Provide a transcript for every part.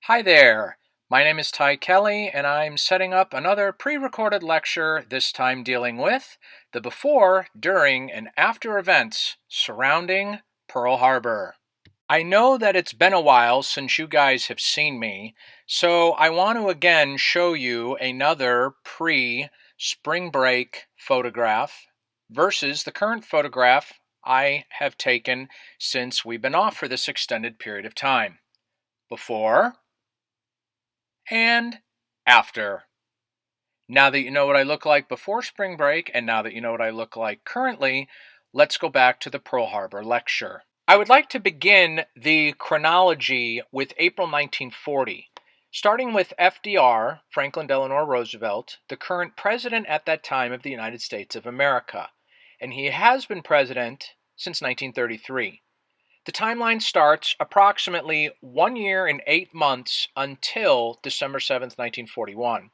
Hi there. My name is Ty Kelly, and I'm setting up another pre-recorded lecture, this time dealing with the before, during, and after events surrounding Pearl Harbor. I know that it's been a while since you guys have seen me, so I want to again show you another pre-spring break photograph versus the current photograph I have taken since we've been off for this extended period of time. Before and after. Now that you know what I look like before spring break, and now that you know what I look like currently, let's go back to the Pearl Harbor lecture. I would like to begin the chronology with April 1940, starting with FDR, Franklin Delano Roosevelt, the current president at that time of the United States of America, and he has been president since 1933. The timeline starts approximately 1 year and 8 months until December 7th, 1941.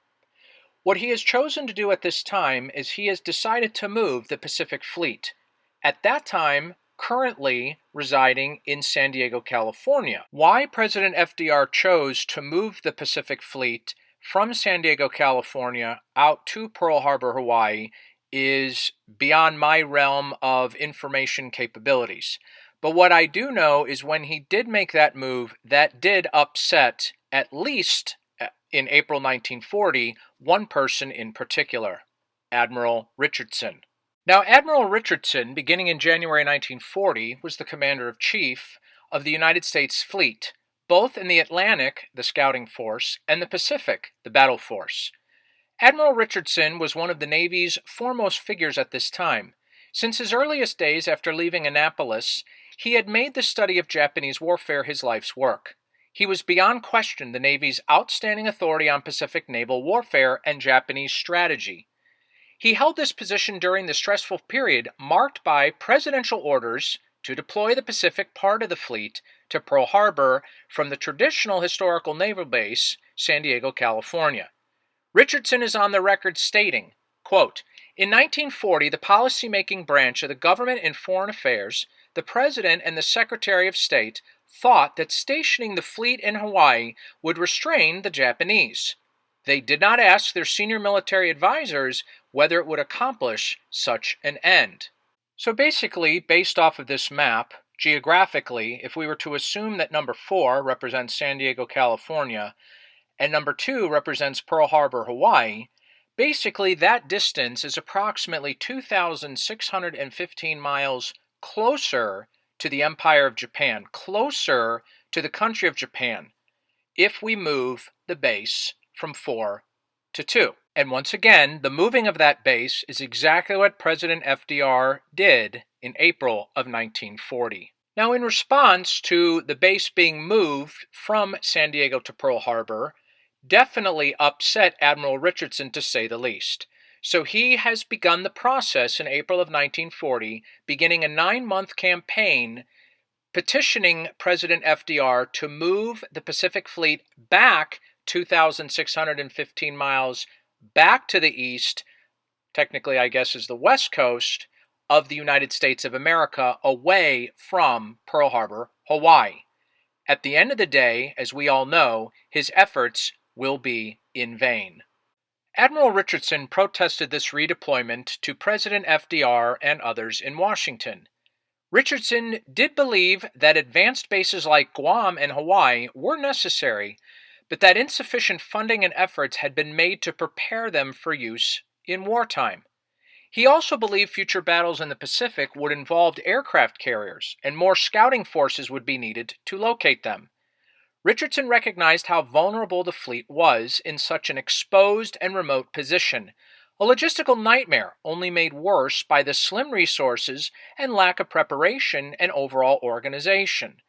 What he has chosen to do at this time is he has decided to move the Pacific Fleet, at that time currently residing in San Diego, California. Why President FDR chose to move the Pacific Fleet from San Diego, California out to Pearl Harbor, Hawaii is beyond my realm of information capabilities. But what I do know is when he did make that move, that did upset, at least in April 1940, one person in particular, Admiral Richardson. Now, Admiral Richardson, beginning in January 1940, was the commander-in-chief of the United States Fleet, both in the Atlantic, the scouting force, and the Pacific, the battle force. Admiral Richardson was one of the Navy's foremost figures at this time. Since his earliest days after leaving Annapolis, he had made the study of Japanese warfare his life's work. He was beyond question the Navy's outstanding authority on Pacific naval warfare and Japanese strategy. He held this position during the stressful period marked by presidential orders to deploy the Pacific part of the fleet to Pearl Harbor from the traditional historical naval base, San Diego, California. Richardson is on the record stating, quote, "In 1940, the policy-making branch of the government in foreign affairs, the President and the Secretary of State, thought that stationing the fleet in Hawaii would restrain the Japanese. They did not ask their senior military advisors whether it would accomplish such an end." So basically, based off of this map, geographically, if we were to assume that number 4 represents San Diego, California, and number 2 represents Pearl Harbor, Hawaii, basically that distance is approximately 2,615 miles closer to the Empire of Japan, closer to the country of Japan, if we move the base from 4 to 2. And once again, the moving of that base is exactly what President FDR did in April of 1940. Now, in response to the base being moved from San Diego to Pearl Harbor, definitely upset Admiral Richardson, to say the least. So he has begun the process in April of 1940, beginning a 9-month campaign petitioning President FDR to move the Pacific Fleet back 2,615 miles back to the east, technically I guess is the west coast of the United States of America, away from Pearl Harbor, Hawaii. At the end of the day, as we all know, his efforts will be in vain. Admiral Richardson protested this redeployment to President FDR and others in Washington. Richardson did believe that advanced bases like Guam and Hawaii were necessary, but that insufficient funding and efforts had been made to prepare them for use in wartime. He also believed future battles in the Pacific would involve aircraft carriers, and more scouting forces would be needed to locate them. Richardson recognized how vulnerable the fleet was in such an exposed and remote position, a logistical nightmare only made worse by the slim resources and lack of preparation and overall organization.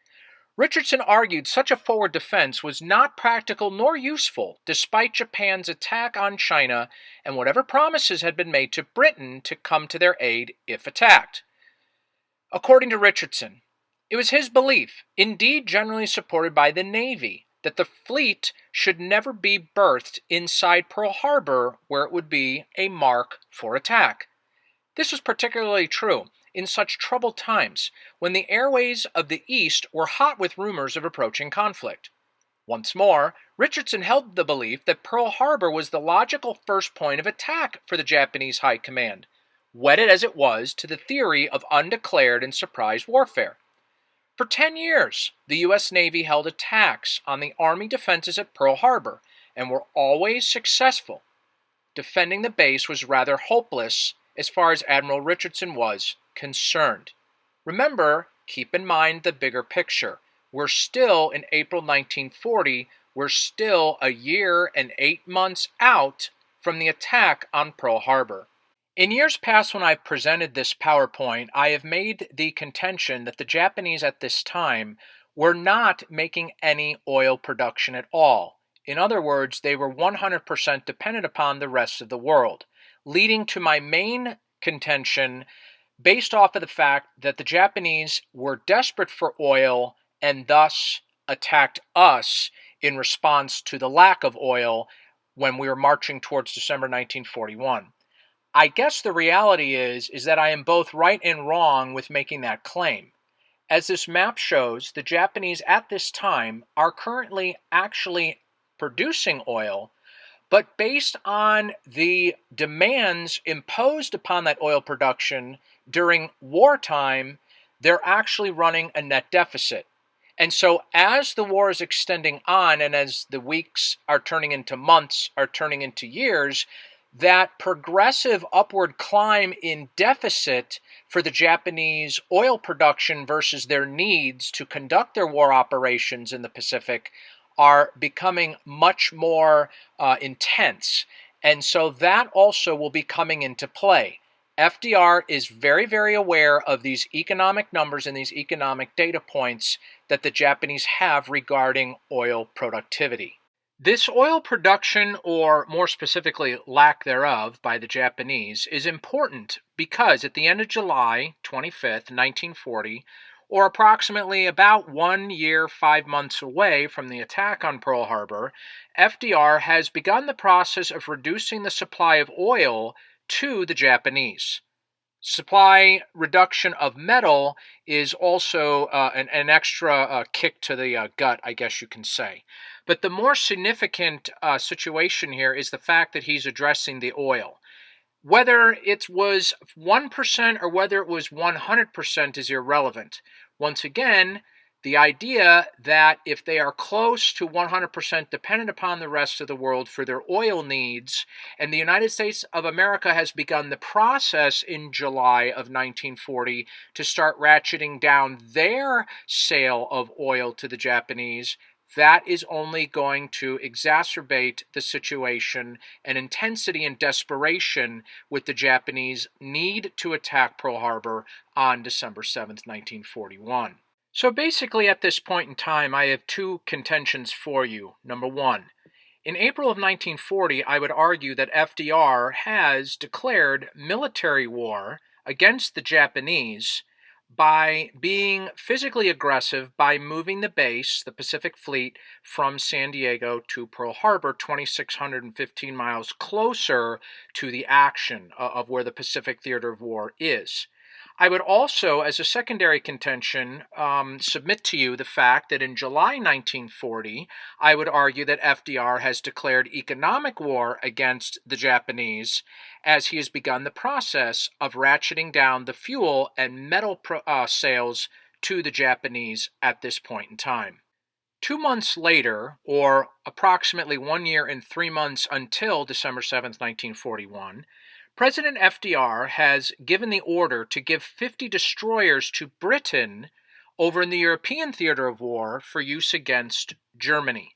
Richardson argued such a forward defense was not practical nor useful, despite Japan's attack on China and whatever promises had been made to Britain to come to their aid if attacked. According to Richardson, it was his belief, indeed generally supported by the Navy, that the fleet should never be berthed inside Pearl Harbor, where it would be a mark for attack. This was particularly true in such troubled times, when the airways of the East were hot with rumors of approaching conflict. Once more, Richardson held the belief that Pearl Harbor was the logical first point of attack for the Japanese High Command, wedded as it was to the theory of undeclared and surprise warfare. For 10 years, the U.S. Navy held attacks on the Army defenses at Pearl Harbor and were always successful. Defending the base was rather hopeless as far as Admiral Richardson was concerned. Remember, keep in mind the bigger picture. We're still in April 1940. We're still a year and 8 months out from the attack on Pearl Harbor. In years past, when I've presented this PowerPoint, I have made the contention that the Japanese at this time were not making any oil production at all. In other words, they were 100% dependent upon the rest of the world, leading to my main contention based off of the fact that the Japanese were desperate for oil and thus attacked us in response to the lack of oil when we were marching towards December 1941. I guess the reality is that I am both right and wrong with making that claim. As this map shows, the Japanese at this time are currently actually producing oil, but based on the demands imposed upon that oil production during wartime, they're actually running a net deficit. And so as the war is extending on and as the weeks are turning into months, are turning into years, that progressive upward climb in deficit for the Japanese oil production versus their needs to conduct their war operations in the Pacific are becoming much more intense. And so that also will be coming into play. FDR is very, very aware of these economic numbers and these economic data points that the Japanese have regarding oil productivity. This oil production, or more specifically lack thereof, by the Japanese is important because at the end of July 25th, 1940, or approximately about 1 year, 5 months away from the attack on Pearl Harbor, FDR has begun the process of reducing the supply of oil to the Japanese. Supply reduction of metal is also an extra kick to the gut, I guess you can say. But the more significant situation here is the fact that he's addressing the oil. Whether it was 1% or whether it was 100% is irrelevant. Once again, the idea that if they are close to 100% dependent upon the rest of the world for their oil needs, and the United States of America has begun the process in July of 1940 to start ratcheting down their sale of oil to the Japanese, that is only going to exacerbate the situation and intensity and desperation with the Japanese need to attack Pearl Harbor on December 7th, 1941. So basically at this point in time, I have two contentions for you. Number one, in April of 1940, I would argue that FDR has declared military war against the Japanese by being physically aggressive by moving the base, the Pacific Fleet, from San Diego to Pearl Harbor, 2,615 miles closer to the action of where the Pacific Theater of War is. I would also, as a secondary contention, submit to you the fact that in July 1940, I would argue that FDR has declared economic war against the Japanese as he has begun the process of ratcheting down the fuel and metal sales to the Japanese at this point in time. 2 months later, or approximately 1 year and 3 months until December 7th, 1941, President FDR has given the order to give 50 destroyers to Britain over in the European theater of war for use against Germany.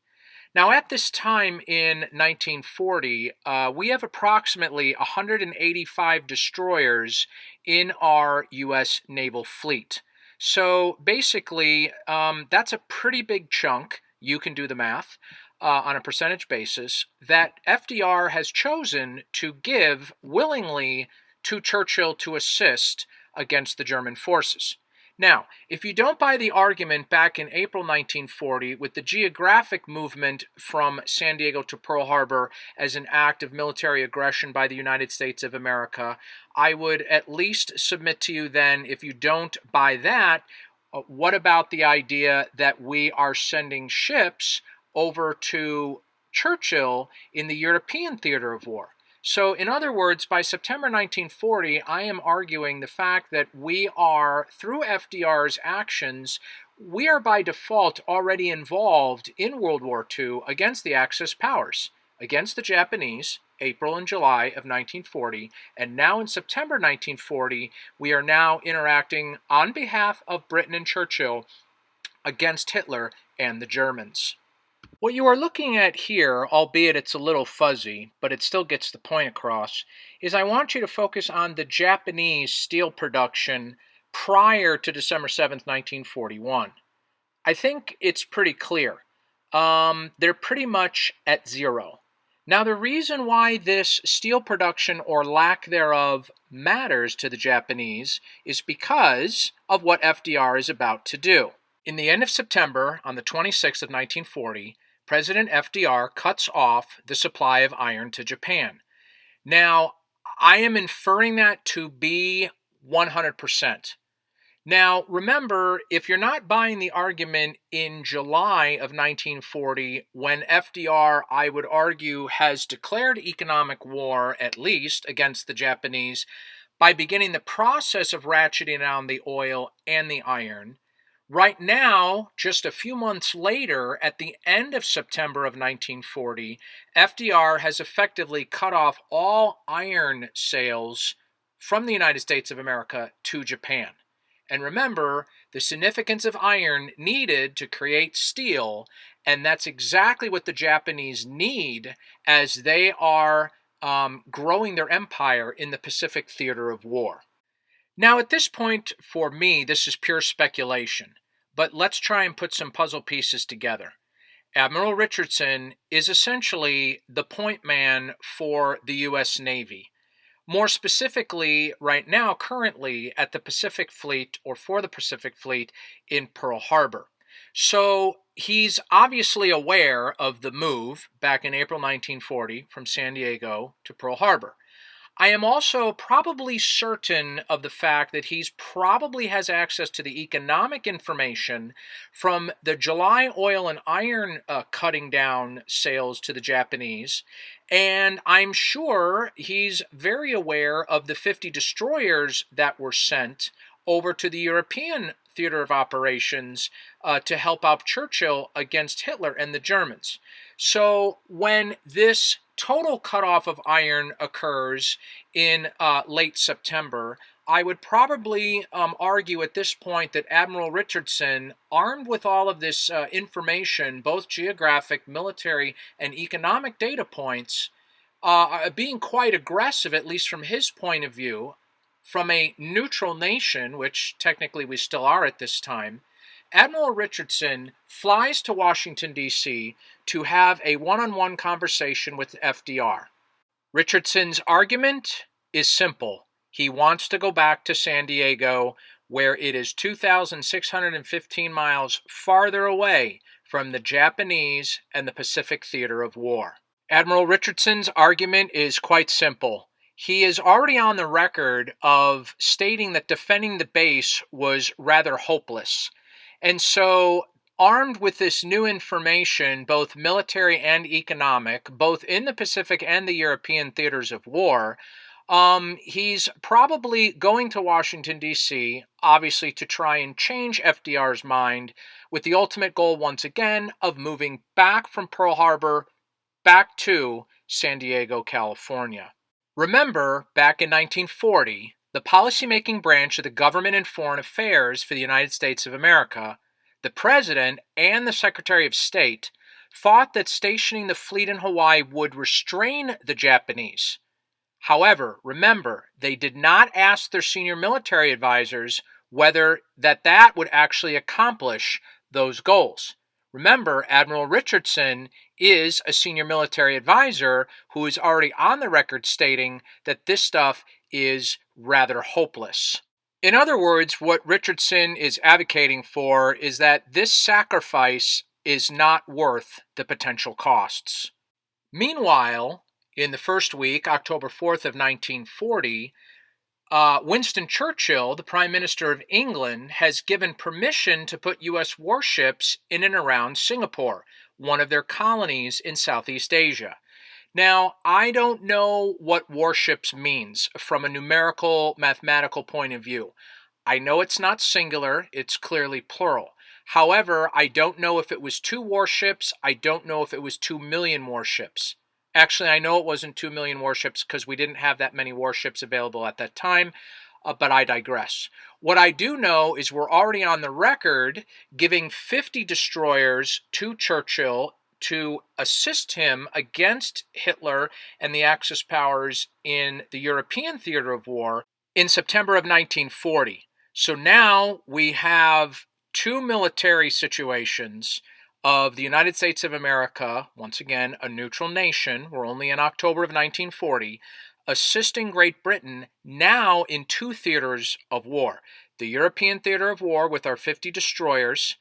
Now, at this time in 1940, we have approximately 185 destroyers in our U.S. naval fleet. So basically, that's a pretty big chunk. You can do the math. On a percentage basis, that FDR has chosen to give willingly to Churchill to assist against the German forces. Now, if you don't buy the argument back in April 1940 with the geographic movement from San Diego to Pearl Harbor as an act of military aggression by the United States of America, I would at least submit to you then, if you don't buy that, what about the idea that we are sending ships over to Churchill in the European theater of war. So, in other words, by September 1940, I am arguing the fact that we are, through FDR's actions, we are by default already involved in World War II against the Axis powers, against the Japanese, April and July of 1940, and now in September 1940, we are now interacting on behalf of Britain and Churchill against Hitler and the Germans. What you are looking at here, albeit it's a little fuzzy, but it still gets the point across, is I want you to focus on the Japanese steel production prior to December 7th, 1941. I think it's pretty clear. They're pretty much at zero. Now, the reason why this steel production or lack thereof matters to the Japanese is because of what FDR is about to do. In the end of September, on the 26th of 1940, President FDR cuts off the supply of iron to Japan. Now, I am inferring that to be 100%. Now, remember, if you're not buying the argument in July of 1940, when FDR, I would argue, has declared economic war, at least, against the Japanese, by beginning the process of ratcheting down the oil and the iron, right now, just a few months later, at the end of September of 1940, FDR has effectively cut off all iron sales from the United States of America to Japan. And remember, the significance of iron needed to create steel, and that's exactly what the Japanese need as they are growing their empire in the Pacific theater of war. Now, at this point, for me, this is pure speculation, but let's try and put some puzzle pieces together. Admiral Richardson is essentially the point man for the U.S. Navy. More specifically, right now, currently, at the Pacific Fleet, or for the Pacific Fleet, in Pearl Harbor. So he's obviously aware of the move back in April 1940 from San Diego to Pearl Harbor. I am also probably certain of the fact that he's probably has access to the economic information from the July oil and iron cutting down sales to the Japanese, and I'm sure he's very aware of the 50 destroyers that were sent over to the European theater of operations to help out Churchill against Hitler and the Germans. So when this total cutoff of iron occurs in late September, I would probably argue at this point that Admiral Richardson, armed with all of this information, both geographic, military, and economic data points, being quite aggressive, at least from his point of view, from a neutral nation, which technically we still are at this time, Admiral Richardson flies to Washington, D.C. to have a one-on-one conversation with FDR. Richardson's argument is simple. He wants to go back to San Diego, where it is 2,615 miles farther away from the Japanese and the Pacific theater of war. Admiral Richardson's argument is quite simple. He is already on the record of stating that defending the base was rather hopeless. And so, armed with this new information, both military and economic, both in the Pacific and the European theaters of war, he's probably going to Washington, D.C., obviously to try and change FDR's mind, with the ultimate goal, once again, of moving back from Pearl Harbor back to San Diego, California. Remember, back in 1940, the policymaking branch of the Government and Foreign Affairs for the United States of America, the President and the Secretary of State, thought that stationing the fleet in Hawaii would restrain the Japanese. However, remember, they did not ask their senior military advisors whether that would actually accomplish those goals. Remember, Admiral Richardson is a senior military advisor who is already on the record stating that this stuff is rather hopeless. In other words, what Richardson is advocating for is that this sacrifice is not worth the potential costs. Meanwhile, in the first week, October 4th of 1940, Winston Churchill, the Prime Minister of England, has given permission to put U.S. warships in and around Singapore, one of their colonies in Southeast Asia. Now, I don't know what warships means from a numerical, mathematical point of view. I know it's not singular, it's clearly plural. However, I don't know if it was 2 warships. I don't know if it was 2 million warships. Actually, I know it wasn't 2 million warships because we didn't have that many warships available at that time, but I digress. What I do know is we're already on the record giving 50 destroyers to Churchill to assist him against Hitler and the Axis powers in the European theater of war in September of 1940. So now we have 2 military situations of the United States of America, once again, a neutral nation, we're only in October of 1940, assisting Great Britain now in 2 theaters of war. The European theater of war with our 50 destroyers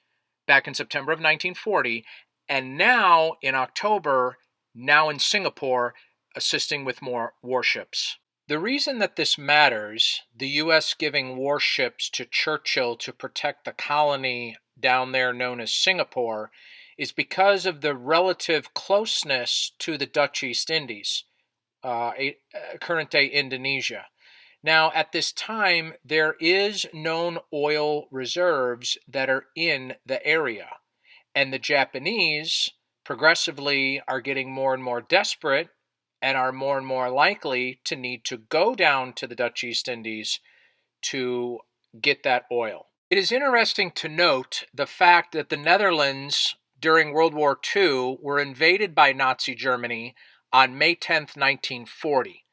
back in September of 1940, and now in October, now in Singapore, assisting with more warships. The reason that this matters, the U.S. giving warships to Churchill to protect the colony down there known as Singapore, is because of the relative closeness to the Dutch East Indies, current-day Indonesia. Now, at this time, there is known oil reserves that are in the area. And the Japanese progressively are getting more and more desperate and are more and more likely to need to go down to the Dutch East Indies to get that oil. It is interesting to note the fact that the Netherlands during World War II were invaded by Nazi Germany on May 10th, 1940.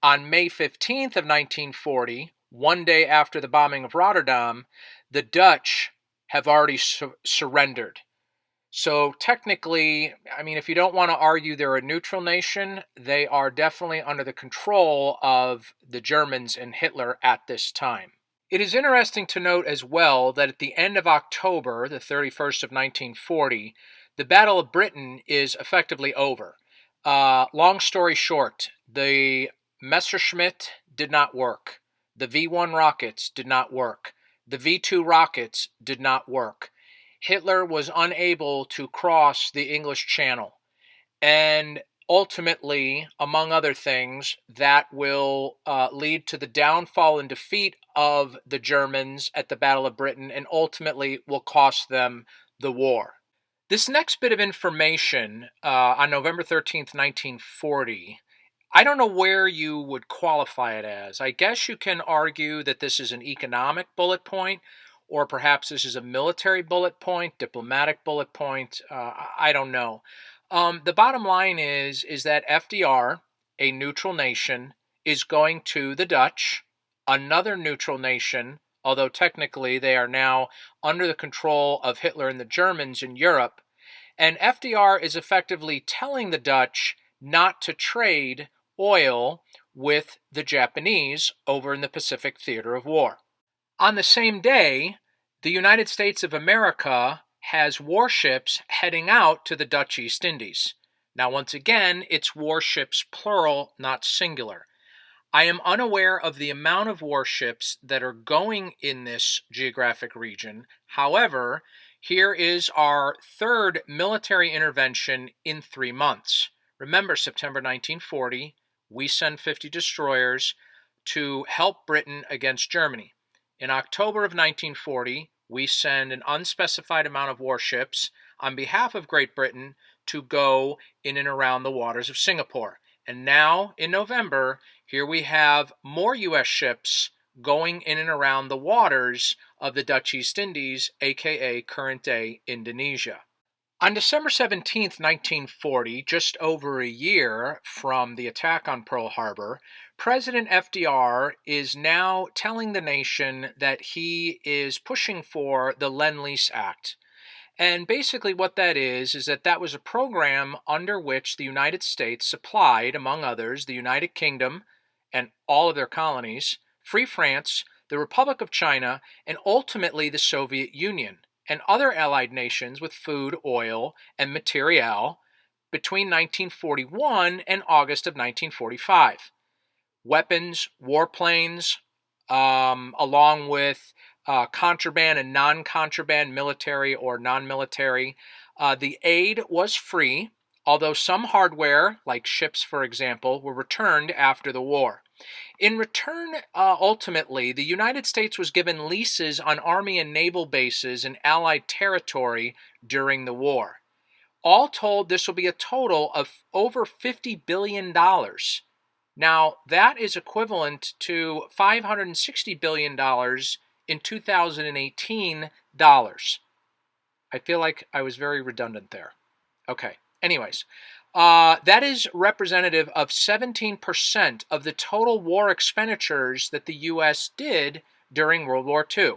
On May 15th of 1940, one day after the bombing of Rotterdam, the Dutch have already surrendered. So technically, I mean, if you don't want to argue they're a neutral nation, they are definitely under the control of the Germans and Hitler at this time. It is interesting to note as well that at the end of October, the 31st of 1940, the Battle of Britain is effectively over. Long story short, the Messerschmitt did not work. The V-1 rockets did not work. The V-2 rockets did not work. Hitler was unable to cross the English Channel. And ultimately, among other things, that will lead to the downfall and defeat of the Germans at the Battle of Britain and ultimately will cost them the war. This next bit of information on November 13th, 1940, I don't know where you would qualify it as. I guess you can argue that this is an economic bullet point, or perhaps this is a military bullet point, diplomatic bullet point. I don't know. The bottom line is that FDR, a neutral nation, is going to the Dutch, another neutral nation, although technically they are now under the control of Hitler and the Germans in Europe, and FDR is effectively telling the Dutch not to trade oil with the Japanese over in the Pacific theater of war. On the same day, the United States of America has warships heading out to the Dutch East Indies. Now, once again, it's warships plural, not singular. I am unaware of the amount of warships that are going in this geographic region. However, here is our third military intervention in 3 months. Remember, September 1940, we send 50 destroyers to help Britain against Germany. In October of 1940, we send an unspecified amount of warships on behalf of Great Britain to go in and around the waters of Singapore. And now, in November, here we have more U.S. ships going in and around the waters of the Dutch East Indies, aka current-day Indonesia. On December 17, 1940, just over a year from the attack on Pearl Harbor, President FDR is now telling the nation that he is pushing for the Lend-Lease Act. And basically what that is that was a program under which the United States supplied, among others, the United Kingdom and all of their colonies, Free France, the Republic of China, and ultimately the Soviet Union and other allied nations with food, oil, and materiel between 1941 and August of 1945. Weapons, warplanes, along with contraband and non-contraband, military or non-military, The aid was free, although some hardware, like ships for example, were returned after the war. In return, ultimately, the United States was given leases on Army and naval bases in Allied territory during the war. All told, this will be a total of over $50 billion. Now, that is equivalent to $560 billion in 2018 dollars. I feel like I was very redundant there. Okay, anyways, that is representative of 17% of the total war expenditures that the U.S. did during World War II.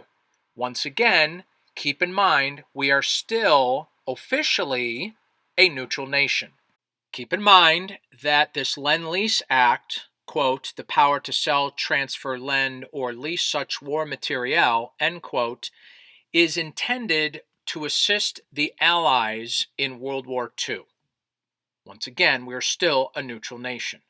Once again, keep in mind, we are still officially a neutral nation. Keep in mind that this Lend-Lease Act, quote, the power to sell, transfer, lend, or lease such war materiel, end quote, is intended to assist the Allies in World War II. Once again, we are still a neutral nation.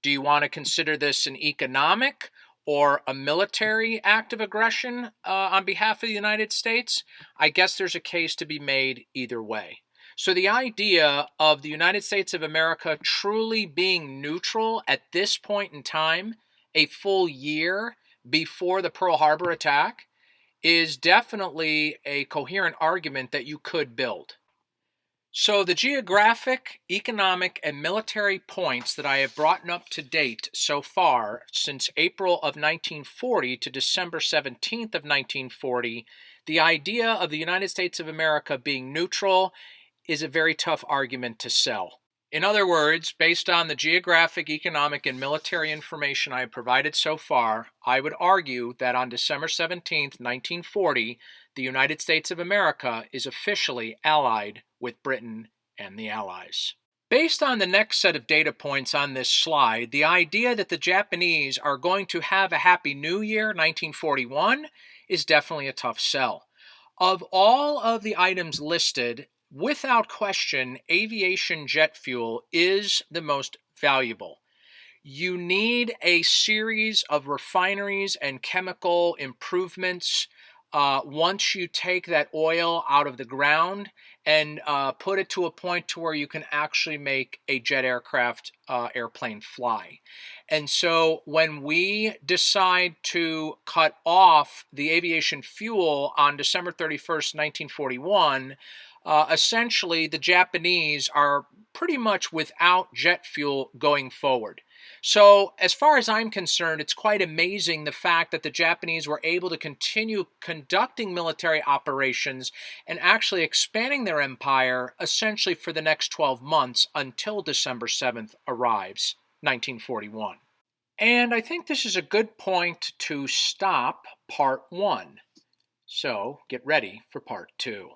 Do you want to consider this an economic or a military act of aggression on behalf of the United States? I guess there's a case to be made either way. So the idea of the United States of America truly being neutral at this point in time, a full year before the Pearl Harbor attack, is definitely a coherent argument that you could build. So the geographic, economic, and military points that I have brought up to date so far since April of 1940 to December 17th of 1940, the idea of the United States of America being neutral is a very tough argument to sell. In other words, based on the geographic, economic, and military information I have provided so far, I would argue that on December 17th, 1940, the United States of America is officially allied with Britain and the Allies. Based on the next set of data points on this slide, the idea that the Japanese are going to have a Happy New Year 1941 is definitely a tough sell. Of all of the items listed, without question, aviation jet fuel is the most valuable. You need a series of refineries and chemical improvements once you take that oil out of the ground and put it to a point to where you can actually make a jet aircraft airplane fly. And so when we decide to cut off the aviation fuel on December 31st, 1941, essentially the Japanese are pretty much without jet fuel going forward. So as far as I'm concerned, it's quite amazing the fact that the Japanese were able to continue conducting military operations and actually expanding their empire essentially for the next 12 months until December 7th arrives, 1941. And I think this is a good point to stop part 1. So get ready for part 2.